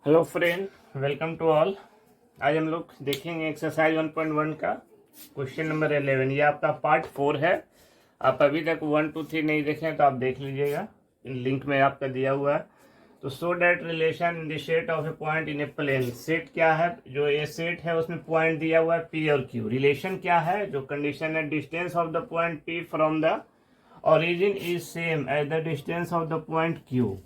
Hello friend, welcome to all. आज हम लोग देखेंगे एक्सरसाइज 1.1 का क्वेश्चन नंबर 11। ये आपका पार्ट 4 है। आप अभी तक 1 2 3 नहीं देखें तो आप देख लीजिएगा, लिंक में आपका दिया हुआ है। तो so that relation in the set of a point in a plane. Set क्या है? जो ये सेट है उसमें पॉइंट दिया हुआ है पी और क्यू। रिलेशन क्या है? जो कंडीशन है, distance of the point P from the origin is same as the distance of the point Q.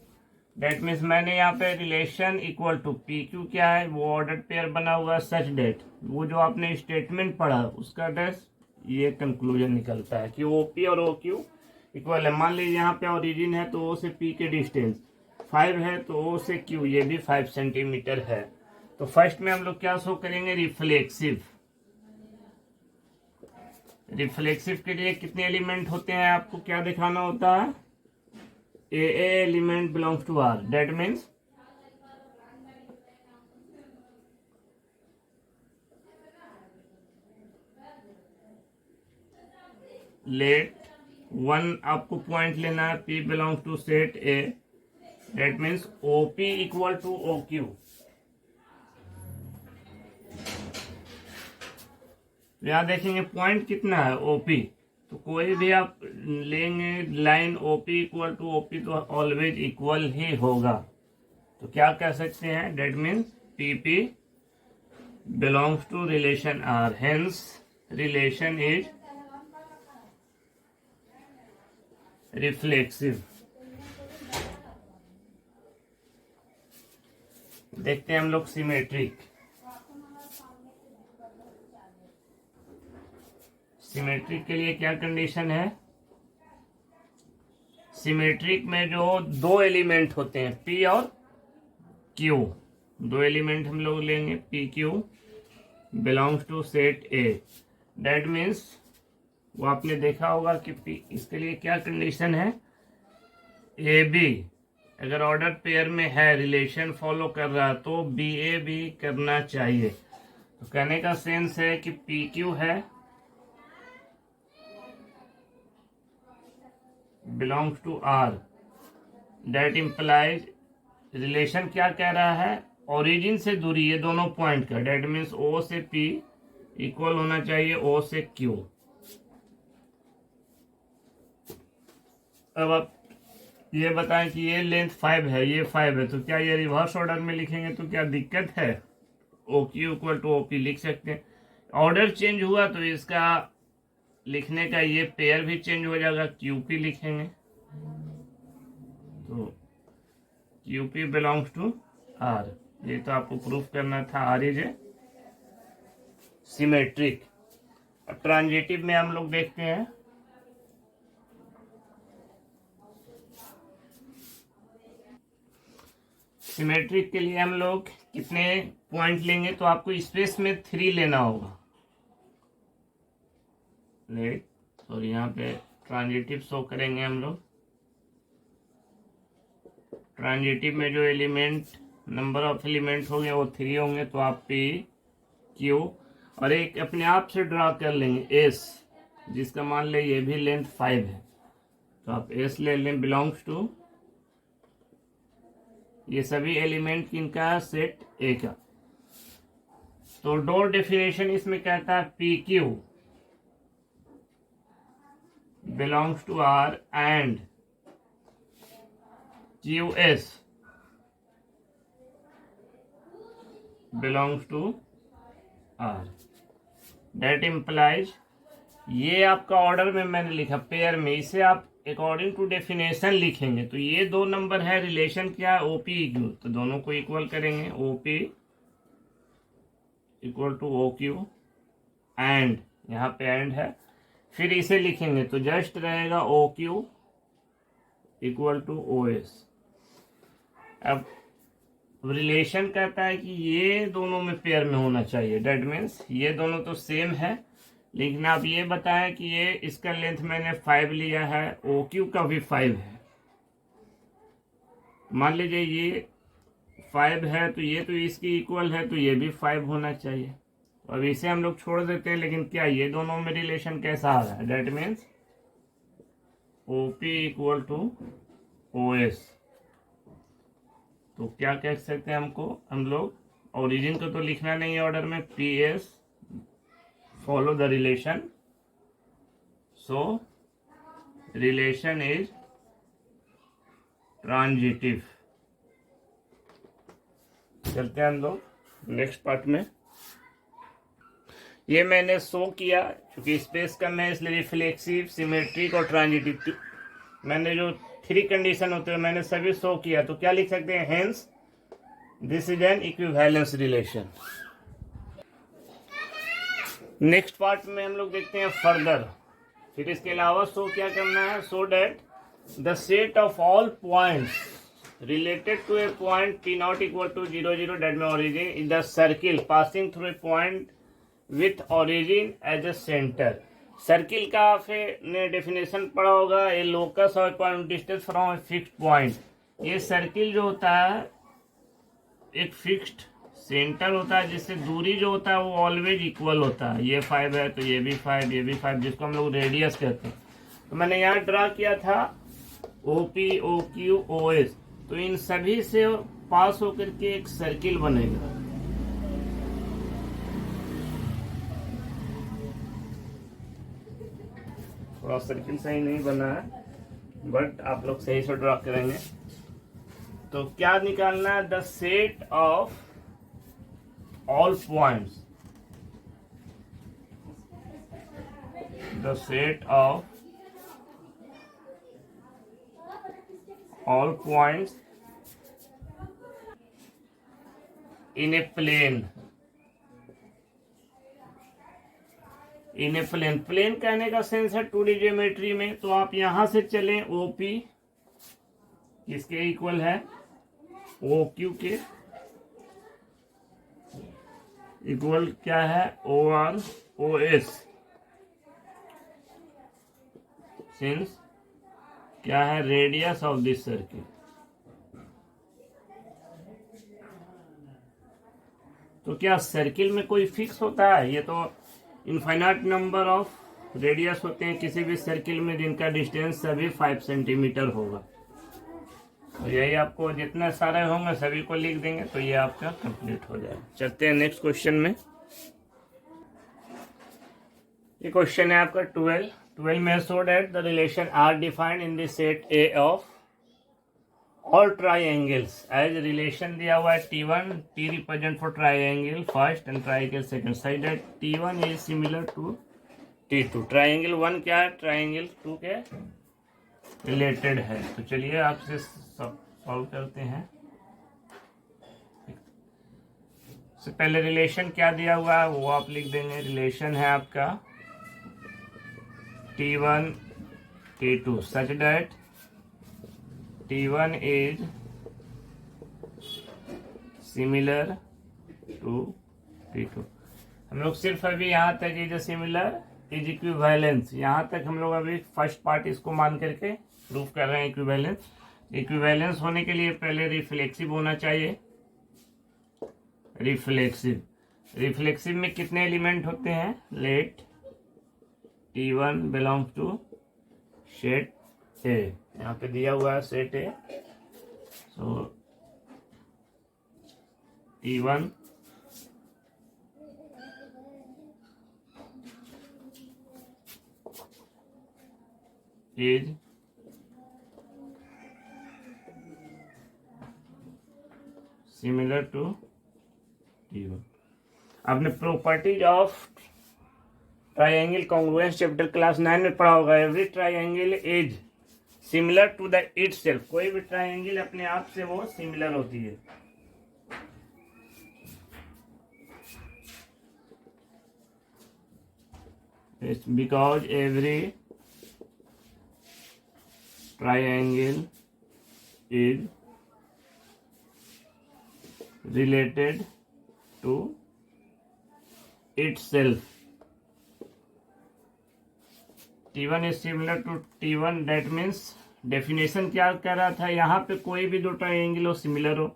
That means मैंने यहाँ पे relation equal to P Q क्या है, वो ऑर्डर पेयर बना हुआ है सच डेट। वो जो आपने स्टेटमेंट पढ़ा उसका डेट ये कंक्लूजन निकलता है कि ओ पी और ओ क्यू इक्वल है। मान लीजिए यहाँ पे ओरिजिन है तो ओ से पी के डिस्टेंस 5 है, तो ओ से क्यू ये भी 5 सेंटीमीटर है। तो फर्स्ट में हम लोग क्या शो करेंगे? रिफ्लेक्सिव। रिफ्लेक्सिव के लिए कितने एलिमेंट होते हैं आपको क्या दिखाना होता है? A element belongs to R. That means let one आपको पॉइंट लेना है, P belongs to set A. That means OP equal to OQ. यहाँ देखेंगे पॉइंट कितना है OP, तो कोई भी आप लेंगे line OP equal to OP तो ऑलवेज इक्वल ही होगा। तो क्या कह सकते हैं? That means PP belongs to relation R. Hence relation is reflexive. देखते हैं हम लोग सिमेट्रिक। सिमेट्रिक के लिए क्या कंडीशन है? सिमेट्रिक में जो दो एलिमेंट होते हैं P और Q, दो एलिमेंट हम लोग लेंगे P Q belongs to set A. That means वो आपने देखा होगा कि P, इसके लिए क्या कंडीशन है? ए बी अगर ऑर्डर पेयर में है, रिलेशन फॉलो कर रहा है, तो बी ए भी करना चाहिए। तो कहने का सेंस है कि पी क्यू है belongs to R. That implies relation क्या कह रहा है? ओरिजिन से दूरी ये दोनों पॉइंट का। डेट मीन्स ओ से पी इक्वल होना चाहिए ओ से क्यू। अब आप ये बताएं कि ये लेंथ 5 है, ये 5 है, तो क्या ये रिवर्स ऑर्डर में लिखेंगे तो क्या दिक्कत है? O Q equal to O P लिख सकते हैं। ऑर्डर चेंज हुआ तो इसका लिखने का ये पेयर भी चेंज हो जाएगा, क्यू पी लिखेंगे। तो Q P belongs to R. ये तो आपको प्रूफ करना था आर इज ए सिमेट्रिक। अब ट्रांजिटिव में हम लोग देखते हैं। सिमेट्रिक के लिए हम लोग कितने पॉइंट लेंगे? तो आपको स्पेस में 3 लेना होगा। और यहाँ पे ट्रांजिटिव शो करेंगे हम लोग। ट्रांजिटिव में जो एलिमेंट नंबर ऑफ एलिमेंट होंगे वो 3 होंगे, तो आप पी क्यू और एक अपने आप से ड्रा कर लेंगे एस, जिसका मान ले ये भी लेंथ 5 है, तो आप एस ले लें बिलोंग्स टू ये सभी एलिमेंट किनका? सेट ए का। तो डोर डेफिनेशन इसमें कहता है P Q belongs to R and Q S belongs to R. That implies ये आपका ऑर्डर में मैंने लिखा पेयर में, इसे आप अकॉर्डिंग टू डेफिनेशन लिखेंगे। तो ये दो नंबर है, रिलेशन क्या है? ओपी क्यू, तो दोनों को इक्वल करेंगे। OP equal to O Q and, यहाँ पे एंड है, फिर इसे लिखेंगे तो जस्ट रहेगा O Q equal to O S. अब रिलेशन कहता है कि ये दोनों में पेयर में होना चाहिए। डेट मीन्स ये दोनों तो सेम है, लेकिन आप ये बताएं कि ये इसका लेंथ मैंने 5 लिया है, ओ क्यू का भी 5 है। मान लीजिए ये 5 है तो ये तो इसकी इक्वल है, तो ये भी 5 होना चाहिए। अब इसे हम लोग छोड़ देते हैं, लेकिन क्या ये दोनों में रिलेशन कैसा आ रहा है? That means O P equal to O S. तो क्या कह सकते हैं हम लोग ओरिजिन को तो लिखना नहीं है ऑर्डर में, P S follow the relation, so relation is transitive. चलते हैं हम लोग नेक्स्ट पार्ट में। ये मैंने शो किया क्योंकि स्पेस कम है इसलिए रिफ्लेक्सिव, सिमेट्रिक और ट्रांजिटिव, मैंने जो 3 कंडीशन होते हैं मैंने सभी शो किया। तो क्या लिख सकते हैं, hence this is an equivalence relation. Next part में हम लोग देखते हैं फर्दर। फिर इसके अलावा शो क्या करना है, so that the set of all points related to a point p not equal to 0 0 that may origin is the circle passing through a point with origin as a center। Circle का आपने definition पढ़ा होगा, ए locus और point distance from a fixed point. ये circle जो होता है एक फिक्स्ड सेंटर होता है जिससे दूरी जो होता है वो ऑलवेज इक्वल होता है। ये 5 है तो ये भी 5, ये भी 5, जिसको हम लोग रेडियस कहते हैं। तो मैंने यहाँ ड्रा किया था O P, O Q, O S, तो इन सभी से पास होकर के एक सर्किल बनेगा। थोड़ा सर्किल सही नहीं बना है बट आप लोग सही से ड्रा करेंगे। तो क्या निकालना है, the set of all points, the set of all points in a plane, plane कहने का सेंस है 2D ज्योमेट्री में। तो आप यहां से चलें, OP किसके इक्वल है, OQ के इक्वल क्या है, OR OS, सिंस क्या है, रेडियस ऑफ दिस सर्किल। तो क्या सर्किल में कोई फिक्स होता है, ये तो इनफाइनाइट नंबर ऑफ रेडियस होते हैं किसी भी सर्किल में जिनका डिस्टेंस सभी 5 सेंटीमीटर होगा। तो यही आपको जितने सारे होंगे सभी को लिख देंगे तो ये आपका कंप्लीट हो जाएगा। चलते हैं नेक्स्ट क्वेश्चन में। ये क्वेश्चन है आपका 12 में, so that the relation are defined in the set A of all triangles as relation दिया हुआ है T1, T represent for triangle first and triangle second side that T1 is similar to T2। Triangle 1 क्या है, triangle 2 के related है। तो चलिए आपसे सॉल्व करते हैं। सबसे पहले रिलेशन क्या दिया हुआ है वो आप लिख देंगे। रिलेशन है आपका T1 T2 such that T1 is similar to T2। हम लोग सिर्फ अभी यहाँ तक इज सिमिलर इज इक्विवेलेंस, यहाँ तक हम लोग अभी फर्स्ट पार्ट इसको मान करके प्रूफ कर रहे हैं इक्विवेलेंस। इक्विवेलेंस होने के लिए पहले रिफ्लेक्सिव होना चाहिए। रिफ्लेक्सिव में कितने एलिमेंट होते हैं, let T1 belongs to set A, यहाँ पे दिया हुआ है set A. So T1 is similar to T1। आपने properties of triangle congruence chapter class 9 में पढ़ा होगा। Every triangle is similar to the itself, कोई भी ट्राइंगल अपने आप से वो सिमिलर होती है। It's because every triangle is related to itself। T1 is similar to T1, that means definition क्या कर रहा था, यहाँ पे कोई भी दो ट्राइंगल हो सिमिलर हो।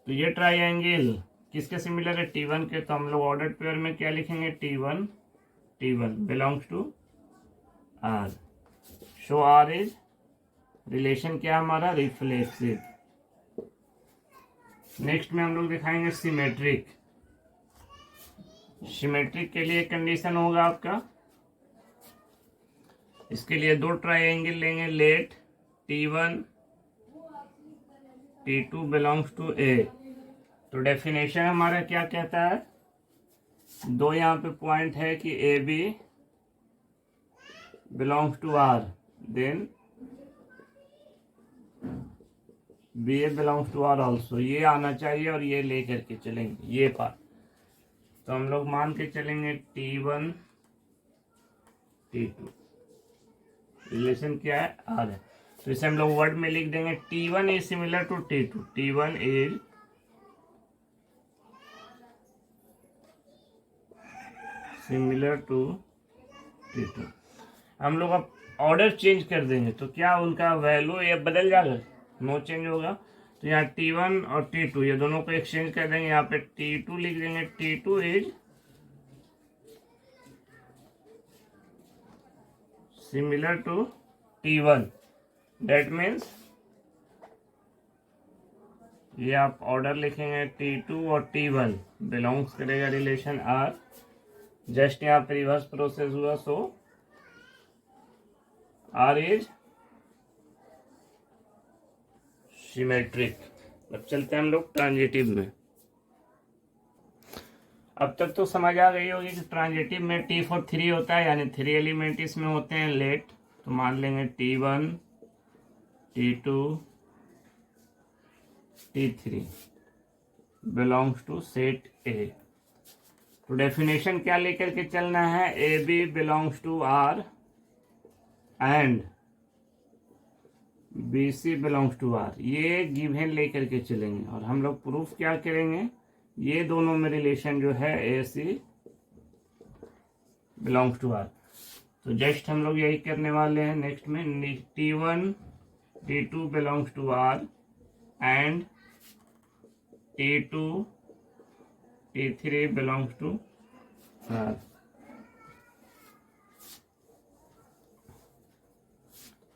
तो ये ट्राइंगल किसके सिमिलर है, T1 के। तो हम लोग ऑर्डर पेयर में क्या लिखेंगे, T1 belongs to R। So R is relation क्या हमारा, रिफ्लेक्सिव। नेक्स्ट में हम लोग दिखाएंगे सिमेट्रिक। सिमेट्रिक के लिए कंडीशन होगा आपका, इसके लिए दो ट्राइंगल लेंगे, late T1 T2 belongs to ए। तो डेफिनेशन हमारा क्या कहता है, दो यहाँ पे पॉइंट है कि A B belongs to R, then B A belongs to R also, ये आना चाहिए और ये लेकर के चलेंगे ये पार्ट। तो हम लोग मान के चलेंगे T1 T2, रिलेशन क्या है, आर है। तो इसे हम लोग वर्ड में लिख देंगे T1 is similar to T2, T1 is similar to T2। हम लोग अब ऑर्डर चेंज कर देंगे तो क्या उनका वैल्यू ये बदल जाएगा, नो चेंज होगा। तो यहाँ T1 और T2 ये दोनों को एक्सचेंज कर देंगे, यहाँ पे T2 लिख देंगे, T2 is similar to T1। That means ये आप ऑर्डर लिखेंगे T2 और T1 बिलोंग्स करेगा रिलेशन आर। जस्ट यहाँ पे रिवर्स प्रोसेस हुआ, सो आर इज सिमेट्रिक। अब चलते हैं हम लोग ट्रांजिटिव में। अब तक तो समझ आ गई होगी कि ट्रांजिटिव में T for 3 होता है, यानी 3 एलिमेंट इसमें होते हैं लेट। तो मान लेंगे T1 T2 T3 belongs to set ए। तो डेफिनेशन क्या लेकर के चलना है, A B belongs to R and B C belongs to R, ये गिवन लेकर के चलेंगे। और हम लोग प्रूफ क्या करेंगे, ये दोनों में रिलेशन जो है ए सी बिलोंग्स टू आर। तो जस्ट हम लोग यही करने वाले हैं। नेक्स्ट में T1 T2 belongs to R and T2 T3 belongs to R.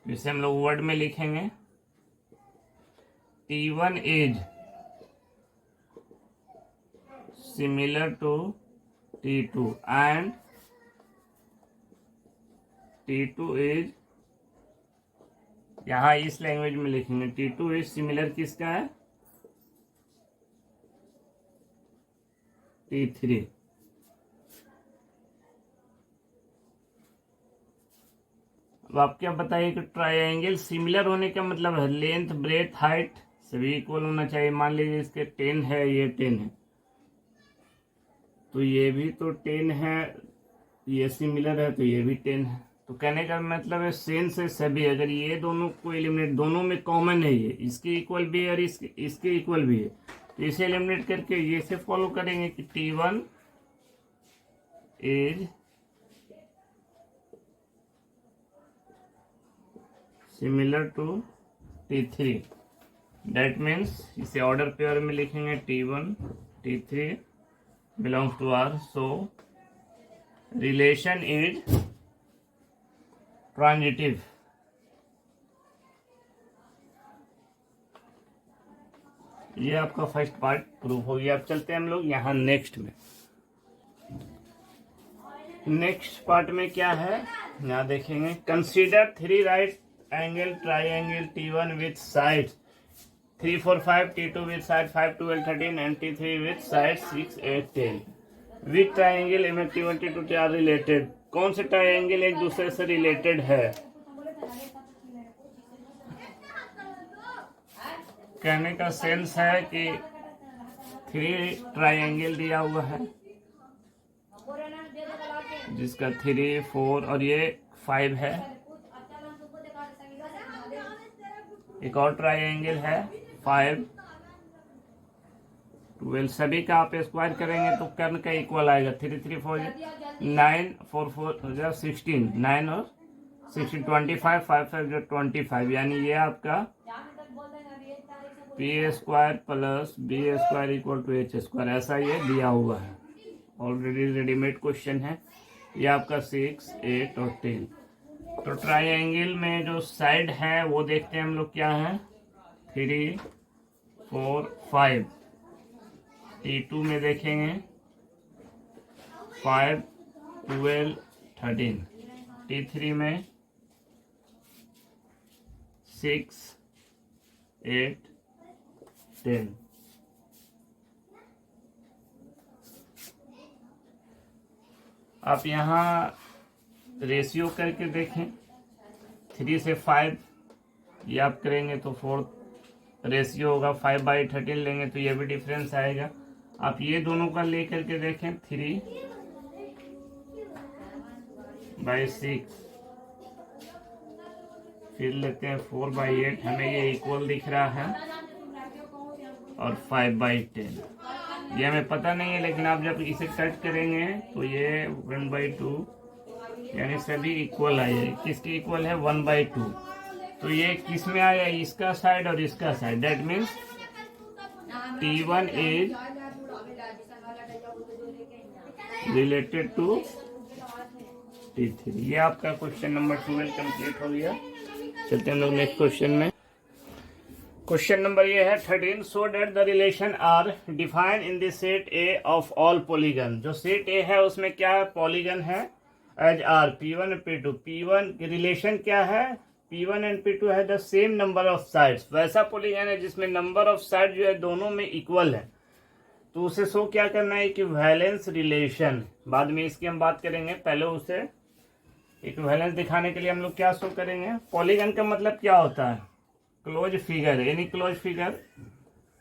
इसे हम लोग वर्ड में लिखेंगे T1 is similar to T2 and T2 is, यहां इस लैंग्वेज में लिखेंगे T2 इज सिमिलर किसका है, T3। अब आप क्या बताइए कि ट्राइंगल सिमिलर होने का मतलब है लेंथ ब्रेथ हाइट सभी इक्वल होना चाहिए। मान लीजिए इसके 10 है, ये 10 है, तो ये भी तो 10 है, ये सिमिलर है तो ये भी 10 है। तो कहने का मतलब है सेंस है सभी, अगर ये दोनों को एलिमिनेट, दोनों में कॉमन है, ये इसके इक्वल भी है और इसके इक्वल भी है, तो इसे एलिमिनेट करके ये से फॉलो करेंगे कि T1 is similar to T3। That means इसे ऑर्डर पेयर में लिखेंगे T1 T3 belongs to R, so relation is transitive. ये आपका फर्स्ट पार्ट प्रूफ हो गया। अब चलते हैं हम लोग यहाँ नेक्स्ट में। नेक्स्ट पार्ट में क्या है, यहाँ देखेंगे consider 3 right angle triangle T1 with side 3 4 5, T2 with side 5 12 13 and T3 with side 6 8 10। With triangle में T1 T2 आर रिलेटेड। कौन से ट्राइंगल एक दूसरे से रिलेटेड है, कहने का सेंस है कि 3 ट्राइंगल दिया हुआ है जिसका 3 4 और ये 5 है। एक और ट्राइंगल है 5 12, सभी का आप स्क्वायर करेंगे तो कर्ण का इक्वल आएगा। 3 3 4 9 4 4 16, 9 और 16 25 5 5 25, यानी ये आपका P square plus B square equal to H square, ऐसा ये दिया हुआ है। ऑलरेडी रेडीमेड क्वेश्चन है ये आपका 6 8 और 10। तो ट्राइंगल में जो साइड है वो देखते हैं हम लोग क्या है, 3 4 5। T2 में देखेंगे 5, 12, 13, T3 में 6, 8, 10। आप यहाँ रेशियो करके देखें, 3 से 5 ये आप करेंगे तो 4 रेशियो होगा, 5/13 लेंगे तो ये भी डिफरेंस आएगा। आप ये दोनों का ले करके देखें, 3/6, फिर लेते हैं 4/8, हमें ये इक्वल दिख रहा है, और 5/10 ये हमें पता नहीं है, लेकिन आप जब इसे कट करेंगे तो ये 1/2 यानी सभी इक्वल आए। किसके इक्वल है? 1/2। तो ये किस में आया? इसका साइड और इसका side. That means T1 is related to T3। ये आपका क्वेश्चन नंबर 12 कंप्लीट हो गया। चलते हैं हम लोग नेक्स्ट क्वेश्चन में। क्वेश्चन नंबर ये है 13, so that the relation are define in the set A of all polygon. जो सेट ए है उसमें क्या पॉलीगन है? एज आर P1 और P2। P1 की रिलेशन क्या है? P1 एंड P2 है the same number of sides. वैसा पॉलीगन है जिसमें नंबर ऑफ साइड जो है दोनों में इक्वल है, तो उसे शो क्या करना है? Equivalence relation. बाद में इसकी हम बात करेंगे, पहले उसे इक्विवेलेंस दिखाने के लिए हम लोग क्या शो करेंगे? पॉलीगन का मतलब क्या होता है? Close figure, any close figure.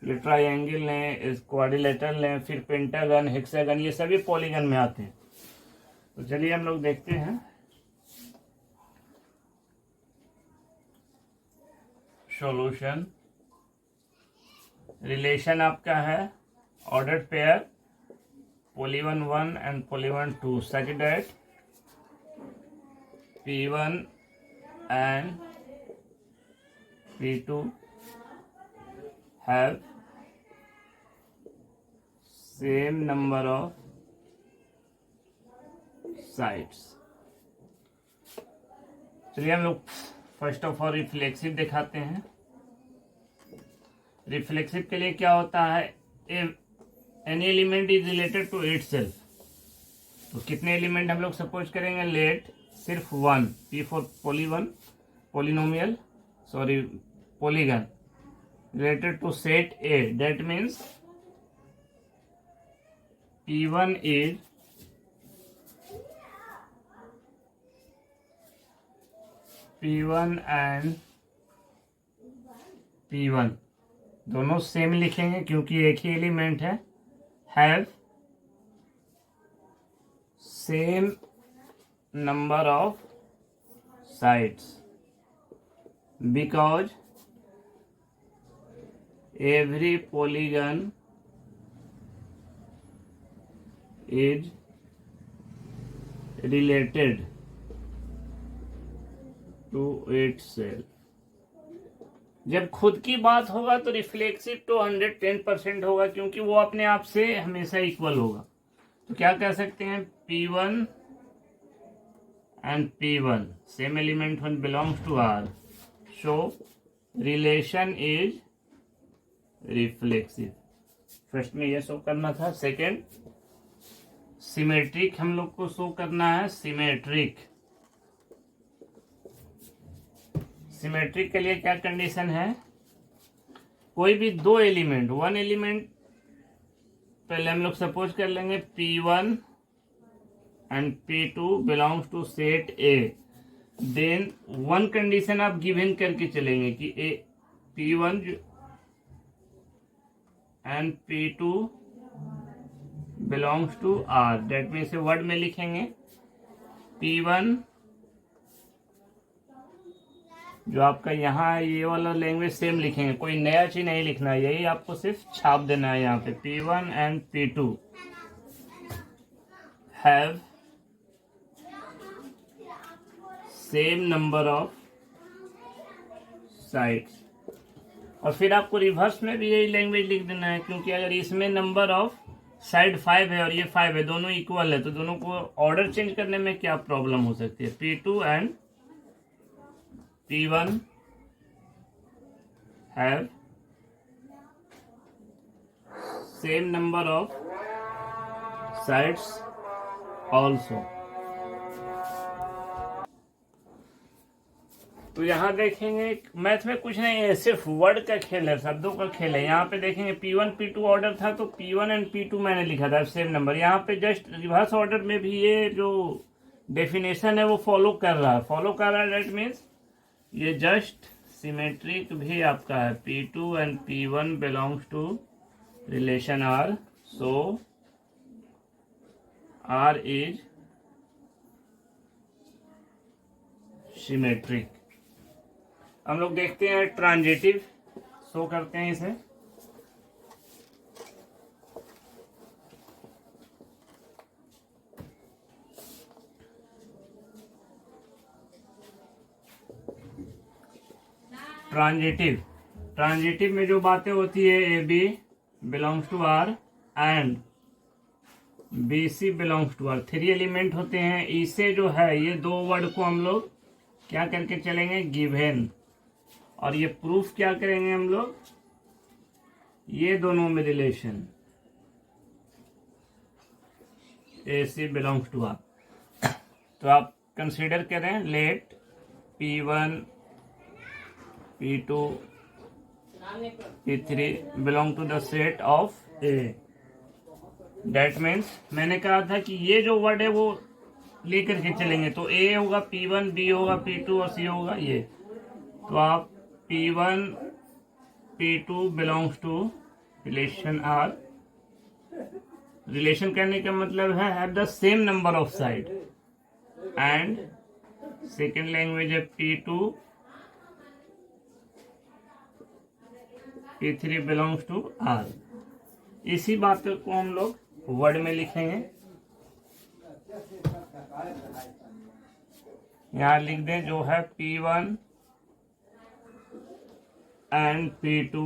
ये ट्राइंगल लें, क्वाड्रिलेटरल लें, फिर पेंटागन, हेक्सागन, ये सभी पॉलीगन में आते हैं। तो चलिए हम लोग देखते हैं। सॉल्यूशन। रिलेशन आपका है ordered pair polygon 1 and polygon 2 such that P1 and P2 have same number of sides। चलिए हम लोग फर्स्ट ऑफ ऑल रिफ्लेक्सिव दिखाते हैं। रिफ्लेक्सिव के लिए क्या होता है? Any element is related to itself. तो कितने एलिमेंट हम लोग सपोज करेंगे? लेट सिर्फ 1, P for polynomial polygon related to set A, that means P1 is P1 and P1 दोनों सेम लिखेंगे क्योंकि एक ही एलिमेंट है। Have same number of sides because every polygon is related to itself। जब खुद की बात होगा तो रिफ्लेक्सिव तो 110% होगा, क्योंकि वो अपने आप से हमेशा इक्वल होगा। तो क्या कह सकते हैं? P1 and P1 same element when belongs to R, so relation is reflexive. First में ये शो करना था। सेकेंड, सिमेट्रिक हम लोग को शो करना है। सिमेट्रिक के लिए क्या कंडीशन है? कोई भी दो एलिमेंट, वन एलिमेंट पहले हम लोग सपोज कर लेंगे P1 and P2 belongs to set A. Then one condition आप गिवन करके चलेंगे कि P1 and P2 belongs to R। that means word में लिखेंगे P1 जो आपका यहाँ ये वाला लैंग्वेज सेम लिखेंगे, कोई नया चीज नहीं लिखना है, यही आपको सिर्फ छाप देना है यहाँ पे। P1 and P2 have same number of sides। और फिर आपको रिवर्स में भी यही लैंग्वेज लिख देना है, क्योंकि अगर इसमें नंबर ऑफ साइड 5 है और ये 5 है, दोनों इक्वल है, तो दोनों को ऑर्डर चेंज करने में क्या प्रॉब्लम हो सकती है? P2 and P1 have same number of sides also. तो यहाँ देखेंगे मैथ में कुछ नहीं है, सिर्फ वर्ड का खेल है, शब्दों का खेल है। यहाँ पे देखेंगे P1 P2 ऑर्डर था तो P1 एंड P2 मैंने लिखा था सेम नंबर। यहाँ पे जस्ट रिवर्स ऑर्डर में भी ये जो डेफिनेशन है वो फॉलो कर रहा है। दैट मीन्स ये जस्ट सिमेट्रिक भी आपका है। P2 and P1 belongs to relation R, so R is symmetric. हम लोग देखते हैं ट्रांजिटिव शो करते हैं इसे। ट्रांजिटिव में जो बातें होती है A B belongs to R and B C belongs to R, 3 element होते हैं। इसे जो है ये 2 वर्ड को हम लोग क्या करके चलेंगे, गिवन। और ये प्रूफ क्या करेंगे हम लोग, ये दोनों में relation A C belongs to R. तो आप कंसीडर करें, let P1 P2 P3 belong to the set of A. That means मैंने कहा था कि ये जो वर्ड है वो लेकर के चलेंगे, तो ए होगा P1, बी होगा P2 और सी होगा ये। तो आप P1 P2 belongs to relation R. Relation करने का मतलब है have the same number of side. And second language है P2 P3 belongs to are. इसी बात को हम लोग वर्ड में लिखेंगे। यहां लिख दें जो है P1 and P2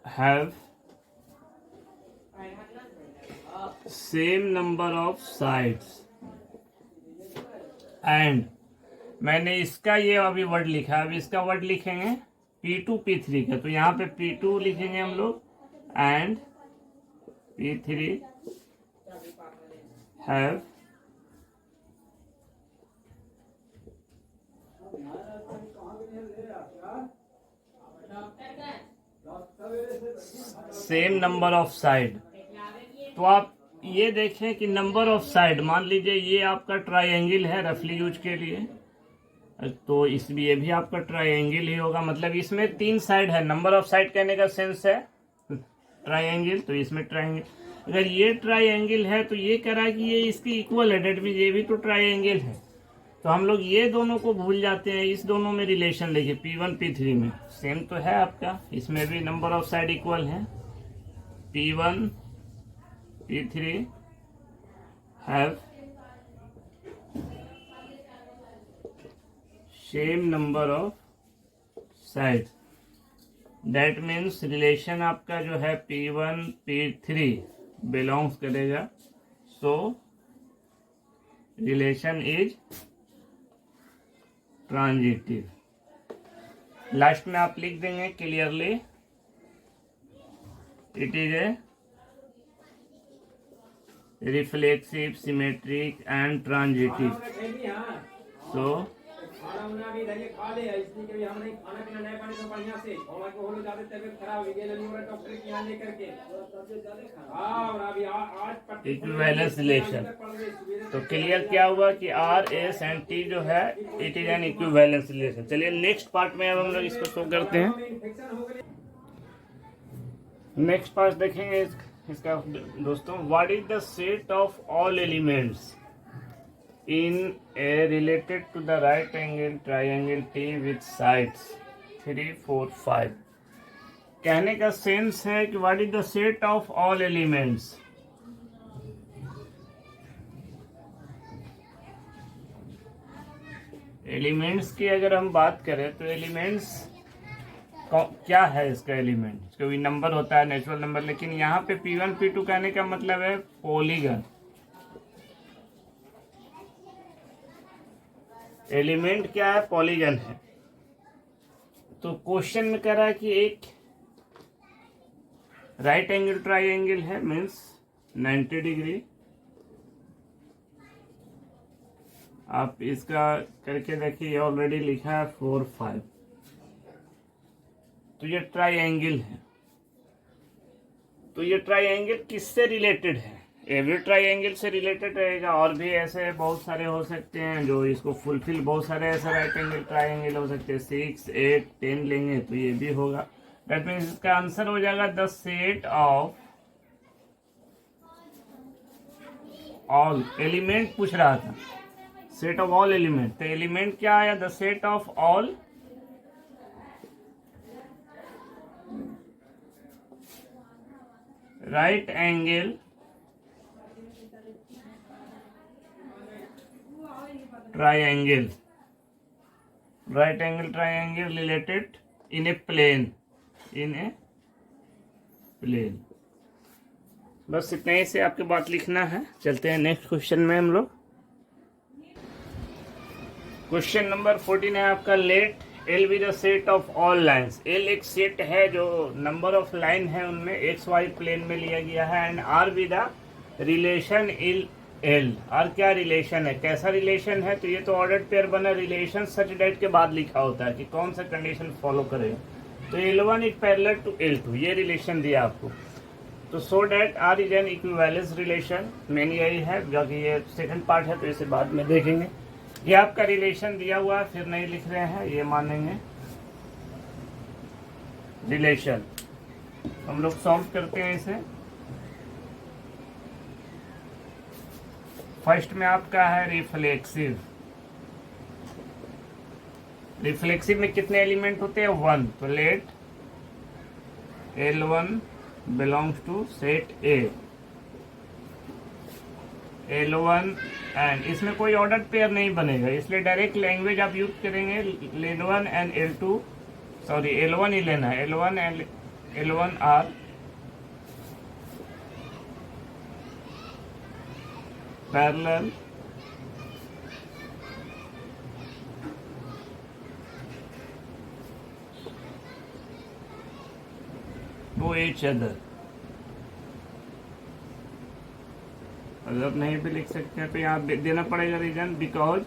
have same number of sides and मैंने इसका ये अभी वर्ड लिखा है, अभी इसका वर्ड लिखेंगे P2 P3 का। तो यहाँ पे P2 लिखेंगे हम लोग and P3 have same number of side. तो आप ये देखें कि नंबर ऑफ साइड, मान लीजिए ये आपका ट्राइंगल है रफली यूज के लिए, तो इसमें ये भी आपका ट्राइंगल ही होगा। मतलब इसमें 3 साइड है। नंबर ऑफ साइड कहने का सेंस है ट्राइंगल, तो इसमें ट्राइंगल, अगर ये ट्राइंगल है तो ये कह रहा है कि ये इसकी इक्वल है, डेट मीन ये भी तो ट्राइंगल है। तो हम लोग ये दोनों को भूल जाते हैं, इस दोनों में रिलेशन लेके P1 P3 में सेम तो है आपका, इसमें भी नंबर ऑफ साइड इक्वल है। P1 P3 have same number of side. That means relation आपका जो है P1 P3 बिलोंग्स करेगा, सो रिलेशन इज ट्रांजिटिव। लास्ट में आप लिख देंगे clearly it is a reflexive, symmetric and transitive. So equivalence relation. तो क्लियर क्या हुआ कि R, S एंड T जो है it is an equivalence relation. चलिए नेक्स्ट पार्ट में अब हम लोग इसको शो करते हैं। नेक्स्ट पार्ट देखेंगे इसका दोस्तों, what is the set of all elements in a related to the right angle triangle T with sides 3, 4, 5। कहने का सेंस है कि what is the set of all elements. Elements की अगर हम बात करें तो एलिमेंट्स क्या है, इसका एलिमेंट इसका भी नंबर होता है, नेचुरल नंबर। लेकिन यहाँ पे P1 P2 कहने का मतलब है पॉलीगन। एलिमेंट क्या है, पॉलीगन है। तो क्वेश्चन में कह रहा है कि एक राइट एंगल ट्राइंगल है मीन्स 90 डिग्री। आप इसका करके देखिए, ऑलरेडी लिखा है 4 5। तो ये ट्राइंगल है। तो ये ट्राइंगल किससे रिलेटेड है? एवरी ट्राइंगल से रिलेटेड रहेगा। और भी ऐसे बहुत सारे हो सकते हैं जो इसको फुलफिल, बहुत सारे ऐसे राइट एंगल ट्राइंगल हो सकते हैं। 6 8 10 लेंगे तो ये भी होगा। दैट मीन्स इसका आंसर हो जाएगा the set of all element. पूछ रहा था सेट ऑफ ऑल एलिमेंट, तो एलिमेंट क्या आया? The set of all right angle triangle, right angle triangle related in a plane, in a plane. बस इतना ही से आपके बात लिखना है। चलते हैं नेक्स्ट क्वेश्चन में हम लोग। क्वेश्चन नंबर 14 है आपका, let L be the set of all lines. L एक सेट है जो नंबर ऑफ लाइन है उनमें एक्स वाई प्लेन में लिया गया है। And R be the relation in L. R क्या रिलेशन है, कैसा रिलेशन है? तो ये तो ऑर्डर्ड पेयर बना रिलेशन सच डेट के बाद लिखा होता है कि कौन सा कंडीशन फॉलो करेगा। तो L1 is parallel to L2, ये रिलेशन दिया आपको। तो so that R is an equivalence relation, main यही है, जो कि ये सेकंड पार्ट है तो इसे बाद में देखेंगे। ये आपका रिलेशन दिया हुआ है, फिर नहीं लिख रहे हैं, ये मानेंगे रिलेशन। हम लोग सॉल्व करते हैं इसे। फर्स्ट में आपका है रिफ्लेक्सिव। रिफ्लेक्सिव में कितने एलिमेंट होते हैं? 1। तो let L1 belongs to set A। L1 एंड इसमें कोई ऑर्डर पेयर नहीं बनेगा, इसलिए डायरेक्ट लैंग्वेज आप यूज करेंगे। L1 and L2, sorry L1 ही लेना है। L1 and L1 are parallel to each other. अगर नहीं भी लिख सकते हैं तो यहाँ देना पड़ेगा reason, because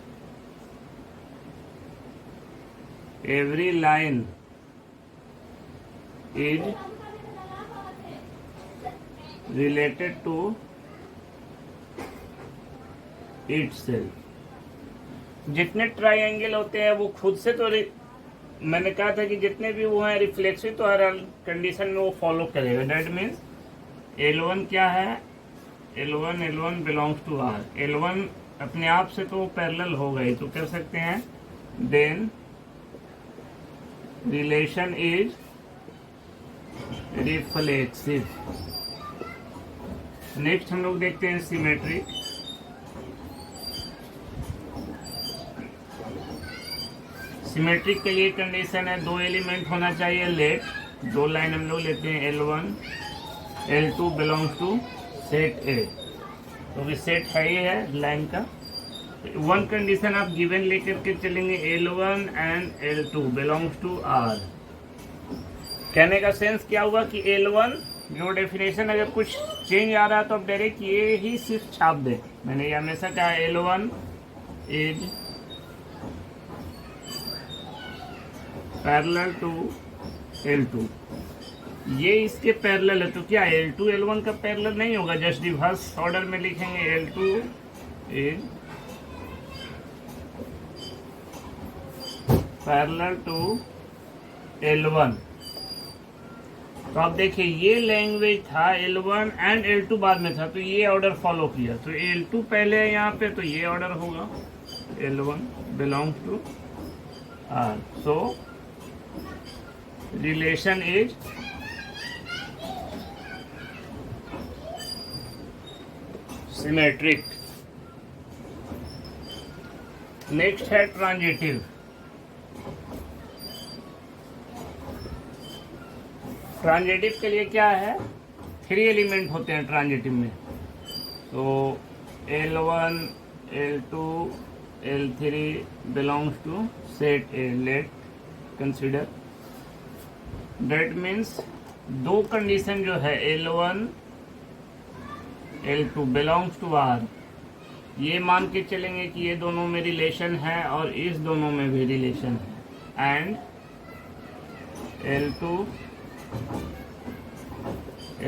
every line is related to itself. जितने ट्राइंगल होते हैं वो खुद से तो मैंने कहा था कि जितने भी वो हैं रिफ्लेक्सिव तो हर कंडीशन में वो फॉलो करेगा। दैट मीन्स L1 क्या है? L1 belongs to R। L1 अपने आप से तो पैरेलल हो गई, तो कह सकते हैं then relation is reflexive. Next हम लोग देखते हैं सिमेट्रिक। सिमेट्रिक के लिए कंडीशन है 2 एलिमेंट होना चाहिए। लेट 2 लाइन हम लोग लेते हैं L1 L2 belongs to set A। तो भी सेट है ही है लाइन का। 1 कंडीशन आप गिवन लेकर के चलेंगे, L1 and L2 belongs to R। कहने का सेंस क्या हुआ कि L1 जो डेफिनेशन, अगर कुछ चेंज आ रहा है तो आप डायरेक्ट ये ही सिर्फ छाप दें। मैंने ये हमेशा कहा L1 is parallel to L2। ये इसके पैरेलल है, तो क्या L2 L1 का पैरेलल नहीं होगा? जस्ट रिवर्स ऑर्डर में लिखेंगे L2 is parallel to L1। तो आप देखिए ये लैंग्वेज था, L1 एंड L2 बाद में था, तो ये ऑर्डर फॉलो किया। तो L2 पहले है यहाँ पे, तो ये ऑर्डर होगा L1 belongs to R। So relation is symmetric. Next है ट्रांजिटिव। ट्रांजिटिव के लिए क्या है? 3 एलिमेंट होते हैं ट्रांजिटिव में। तो L1 L2 L3 belongs to set A। Let consider that means दो कंडीशन जो है L1 L2 belongs to R, ये मान के चलेंगे कि ये दोनों में रिलेशन है और इस दोनों में भी रिलेशन है। And L2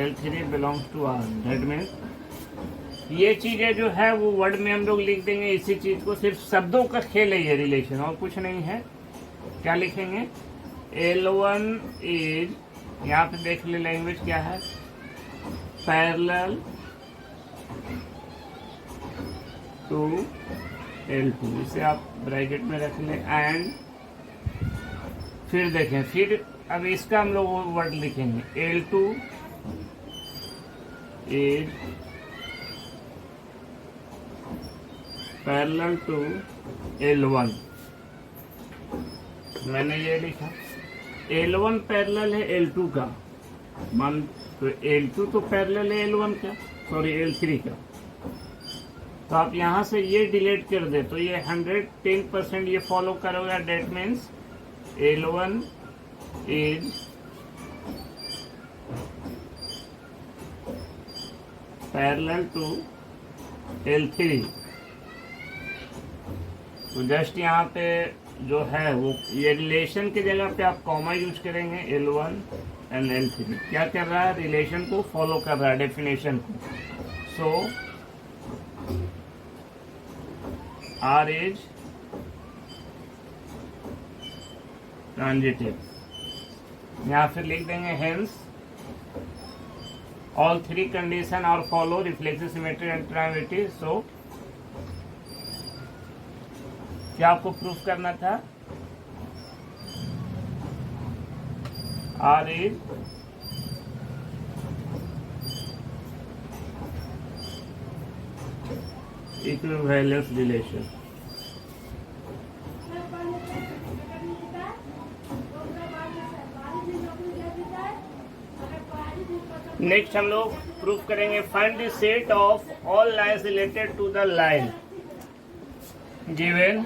L3 belongs to R, that means ये चीजें जो है वो वर्ड में हम लोग लिख देंगे इसी चीज को, सिर्फ शब्दों का खेल है ये रिलेशन और कुछ नहीं है। क्या लिखेंगे? L1 इज, यहाँ पे देख ले लैंग्वेज क्या है, पैरेलल टू L2, इसे आप ब्रैकेट में रख लें। एंड फिर देखें, फिर अब इसका हम लोग वर्ड लिखेंगे L2 is parallel to L1, मैंने ये लिखा L1 पैरेलल है L2 का, मान तो L2 तो पैरेलल है L1 का, सॉरी L3 का। तो आप यहाँ से ये डिलीट कर दे तो ये 110% ये फॉलो करोगा। That means L1 is parallel to L3। तो जस्ट यहाँ पे जो है वो ये रिलेशन की जगह पे आप कॉमा यूज करेंगे, L1 एंड L3 क्या कर रहा है, रिलेशन को फॉलो कर रहा है, डेफिनेशन को। सो R इज ट्रांजिटिव, यहाँ फिर लिख देंगे hence all three condition are follow, reflexive, symmetry and transitive. So क्या आपको प्रूफ करना था? R is equivalence relation. Next हम लोग प्रूफ करेंगे find the set of all lines related to the line given.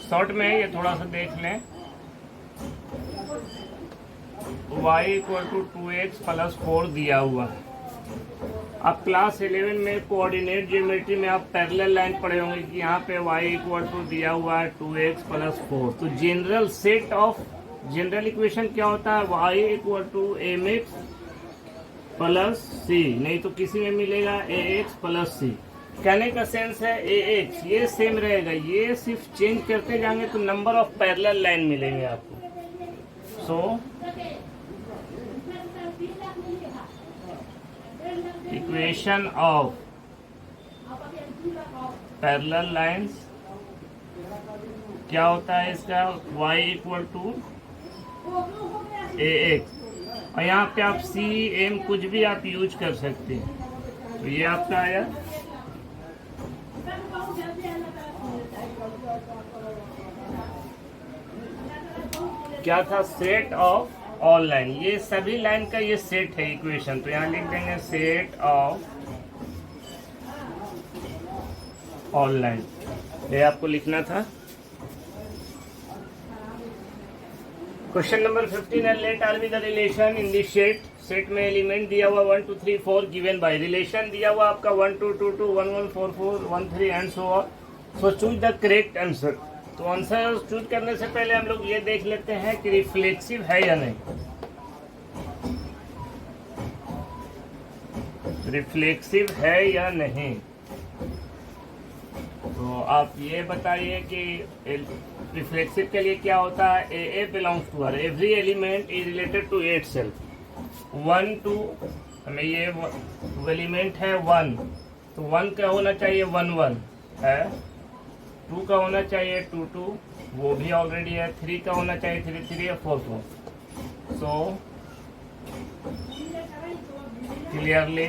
Short में ये थोड़ा सा देख लें, y equal to 2x plus 4 दिया हुआ है। अब क्लास 11 में कोऑर्डिनेट ज्योमेट्री में आप पैरेलल लाइन पढ़े होंगे कि यहाँ पे y इक्वल टू दिया हुआ है 2x प्लस 4। तो general set of general equation क्या होता है, y equal to mx plus c, नहीं तो किसी में मिलेगा ax प्लस c। कहने का सेंस है ax ये सेम रहेगा, ये सिर्फ चेंज करते जाएंगे तो नंबर ऑफ पैरेलल लाइन मिलेंगे आपको। So equation of parallel lines क्या होता है इसका, y इक्वल टू ax, और यहाँ पे आप c m कुछ भी आप यूज कर सकते हैं। तो ये आपका आया क्या था, सेट ऑफ ऑल लाइन, ये सभी लाइन का ये सेट है इक्वेशन। तो यहाँ लिख देंगे सेट ऑफ ऑल लाइन, ये आपको लिखना था। Question number 15 let R be the relation in this set. Set में एलिमेंट दिया हुआ 1 2 3 4 गिवन बाय, रिलेशन दिया हुआ आपका 1 2 2 2 1 1 4 4 1 3 and so on. So choose the correct answer. तो आंसर चूज करने से पहले हम लोग ये देख लेते हैं कि रिफ्लेक्सिव है या नहीं। रिफ्लेक्सिव है या नहीं, तो आप ये बताइए कि रिफ्लेक्सिव के लिए क्या होता है। A belongs to R, every element is related to itself. 1 2 हमें ये एलिमेंट है 1, तो 1 का होना चाहिए 1 1 है, 2 का होना चाहिए 2 2, वो भी ऑलरेडी है, 3 का होना चाहिए 3 3 और 4 4। So clearly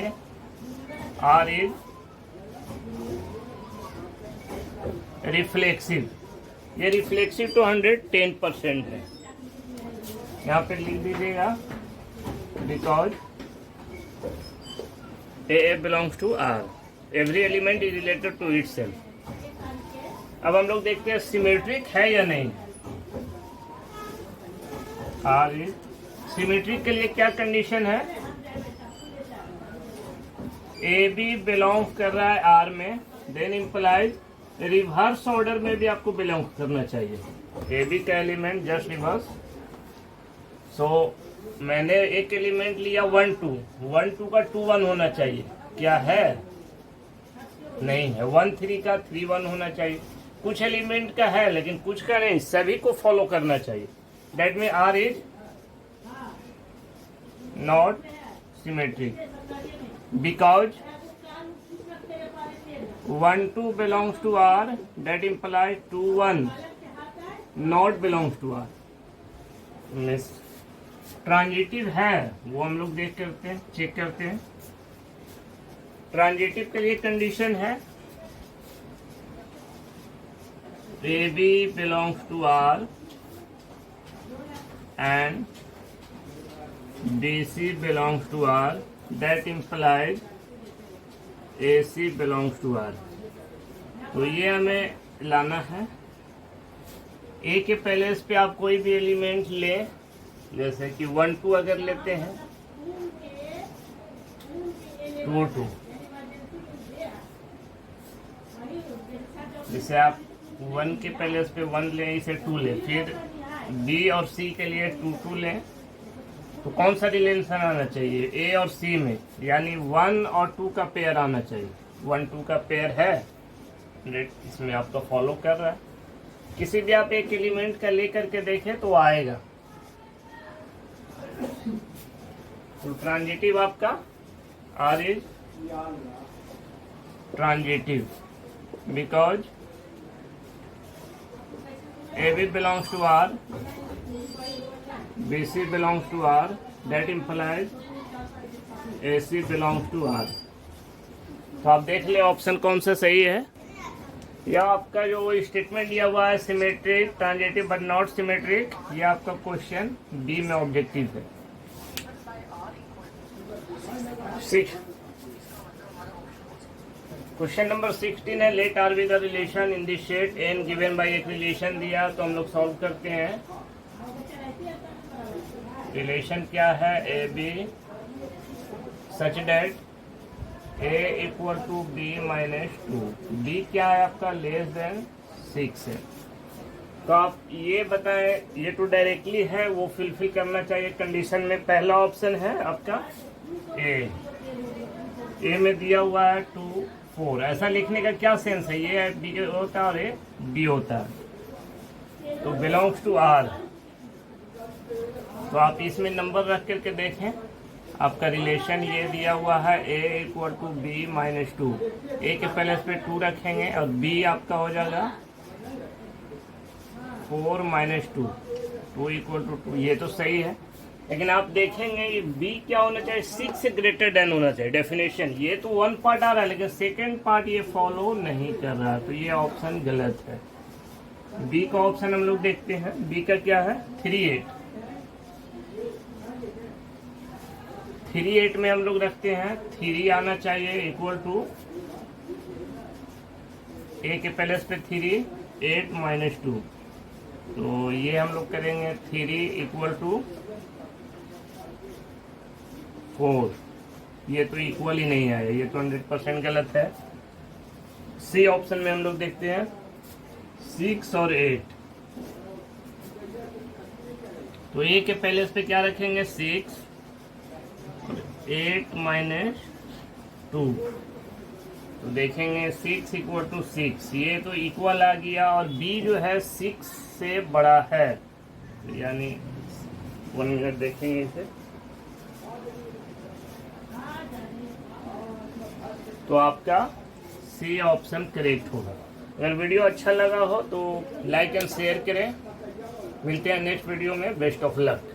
R is reflexive. ये रिफ्लेक्सिव तो 110% है, यहाँ पे लिख दीजिएगा because A belongs to R, every element is related to itself. अब हम लोग देखते हैं सिमेट्रिक है या नहीं। आर इज सिमेट्रिक के लिए क्या कंडीशन है, ए बी बिलोंग कर रहा है आर में, देन इम्प्लाइज रिवर्स ऑर्डर में भी आपको बिलोंग करना चाहिए। ए बी का एलिमेंट जस्ट रिवर्स। सो मैंने एक एलिमेंट लिया 1 2, 1 2 का 2 1 होना चाहिए, क्या है, नहीं है। 1 3 का 3 1 होना चाहिए। कुछ एलिमेंट का है लेकिन कुछ का नहीं, सभी को फॉलो करना चाहिए। That mean R is not symmetric because 1 2 belongs to R, that implies 2 1 not belongs to R। Miss transitive है वो हम लोग देख करते हैं, चेक करते हैं। ट्रांजिटिव के लिए कंडीशन है A B belongs to R and D C belongs to R, that implies A C belongs to R. तो ये हमें लाना है। ए के पहले पे आप कोई भी एलिमेंट ले, जैसे कि 1 2 अगर लेते हैं 2 2, जैसे आप 1 के पहले पे 1 ले, इसे 2 ले, फिर बी और सी के लिए 2 2 लें, तो कौन सा रिलेशन आना चाहिए, ए और सी में, यानी 1 और 2 का पेयर आना चाहिए। 1 2 का पेयर है, इसमें आपका फॉलो कर रहा है। किसी भी आप एक एलिमेंट का लेकर के देखें तो आएगा। तो ट्रांजिटिव आपका R is transitive because A B belongs to R, BC belongs to R, that implies AC belongs to R। तो आप देख ले ऑप्शन कौन सा सही है। या आपका जो स्टेटमेंट दिया हुआ है symmetric transitive but not symmetric, ये आपका क्वेश्चन बी में ऑब्जेक्टिव है। क्वेश्चन नंबर 16 है, let R be the relation in this set N given by एक रिलेशन दिया, तो हम लोग सॉल्व करते हैं। रिलेशन क्या है, A B such that A equal to B minus 2, B क्या है आपका लेस देन 6 है। तो आप ये बताएं, ये तो डायरेक्टली है, वो फिलफिल करना चाहिए कंडीशन में। पहला ऑप्शन है आपका ए में दिया हुआ है 2 4, ऐसा लिखने का क्या सेंस है, ये बी होता है और ए बी होता है, तो बिलोंग्स टू आर। तो आप इसमें नंबर रख करके देखें, आपका रिलेशन ये दिया हुआ है ए इक्वल टू बी माइनस 2, ए के पहले पे 2 रखेंगे और बी आपका हो जाएगा 4 माइनस 2, 2 इक्वल टू 2, ये तो सही है। लेकिन आप देखेंगे ये बी क्या होना चाहिए, 6 से ग्रेटर देन होना चाहिए डेफिनेशन। ये तो 1 पार्ट आ रहा है लेकिन सेकेंड पार्ट ये फॉलो नहीं कर रहा है, तो ये ऑप्शन गलत है। बी का ऑप्शन हम लोग देखते हैं, बी का क्या है 3 8, 3 8 में हम लोग रखते हैं 3 आना चाहिए इक्वल टू ए के पहले पे 3 8 माइनस 2, तो ये हम लोग करेंगे 3 इक्वल टू 4, ये तो इक्वल ही नहीं आया, ये तो 100% गलत है। सी ऑप्शन में हम लोग देखते हैं 6 और 8, तो ए के पहले पे क्या रखेंगे 6, 8 माइनस 2, तो देखेंगे 6 इक्वल टू 6, ये तो इक्वल आ गया और बी जो है 6 से बड़ा है, तो यानी 1 मिनट देखेंगे इसे, तो आपका सी ऑप्शन करेक्ट होगा। अगर वीडियो अच्छा लगा हो तो लाइक एंड शेयर करें। मिलते हैं नेक्स्ट वीडियो में, बेस्ट ऑफ लक।